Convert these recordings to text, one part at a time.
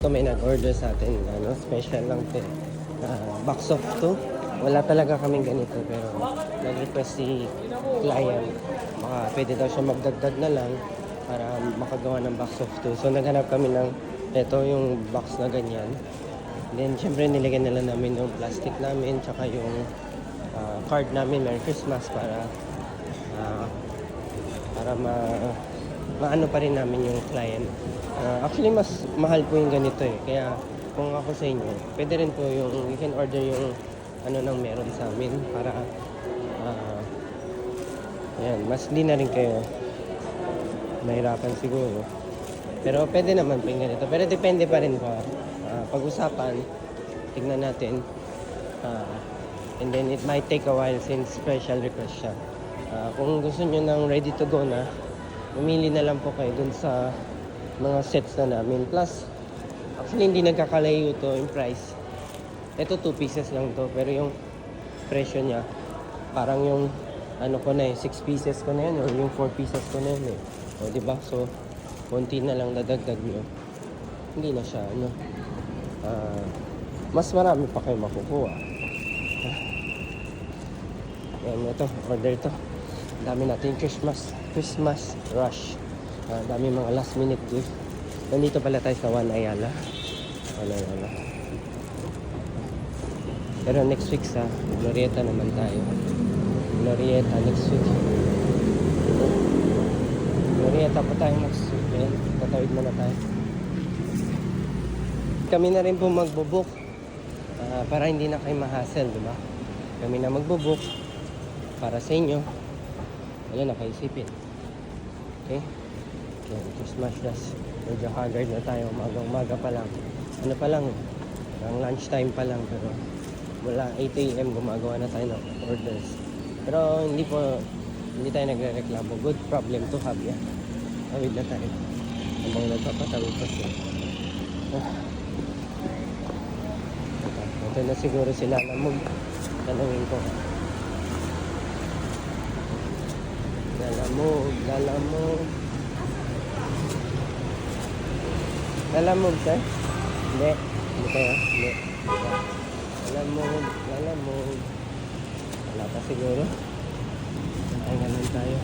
So may nag-order sa atin, special lang to. Box of 2. Wala talaga kaming ganito pero nag-request si client. Baka pwede daw siya magdagdag na lang para makagawa ng box of 2. So naghanap kami ng ito yung box na ganyan. Then syempre nilagyan nila namin yung plastic namin tsaka yung card namin Merry Christmas para maano pa rin namin yung client. Actually, mas mahal po yung ganito eh. Kaya kung ako sa inyo, pwede rin po yung you can order yung nang meron sa amin para ayan, mas di na rin kayo mahirapan siguro. Pero pwede naman po yung ganito. Pero depende pa rin po. Pag-usapan, tignan natin. And then it might take a while since special request siya. Kung gusto nyo ng ready to go na, umili na lang po kayo dun sa mga sets na namin. Plus, actually hindi nagkakalayo to yung price. Ito 2 pieces lang to. Pero yung presyo niya, parang yung ko na 6 pieces ko na yan or yung 4 pieces ko na yan eh. O diba? So, konti na lang dadagdag nyo. Hindi na siya mas marami pa kayo makukuha. Yan, ito, order ito. Dami natin Christmas rush. Dami mga last minute gift. Nandito pala tayo sa One Ayala. Pero next week sa Glorieta naman tayo. Glorieta next week. Glorieta pa tayo next week. Ayan, tatawid muna tayo. Kami na rin po magbo-book para hindi na kayo ma-hassle, diba? Kami na magbo-book para sa inyo. Wala na kayo isipin. Okay? Christmas rush. Medyo haggard na tayo. Umaga pa lang. Ano pa lang? Ang lunchtime pa lang. Pero mula 8 AM gumagawa na tayo ng orders. Pero hindi tayo nagre-reklamo. Good problem to have yan. Tawid na tayo. Habang nagpapatawid pa siya. Ito na siguro sila lamog. Tanungin ko. Lalamog, sir? Hindi kayo? Hindi. Lalamog. Wala pa siguro. Ay, ganun tayo.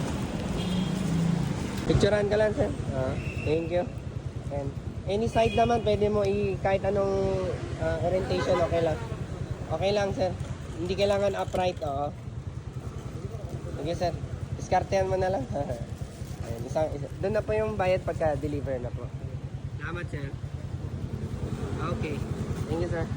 Picturean ka lang, sir. Thank you. And any side naman, pwede mo kahit anong orientation, okay lang. Okay lang, sir. Hindi kailangan upright, oo. Sige, sir. Diskartehan mo na lang. Ayan, doon na po yung bayad pagka-deliver na po. Salamat, sir. Okay. Thank you, sir.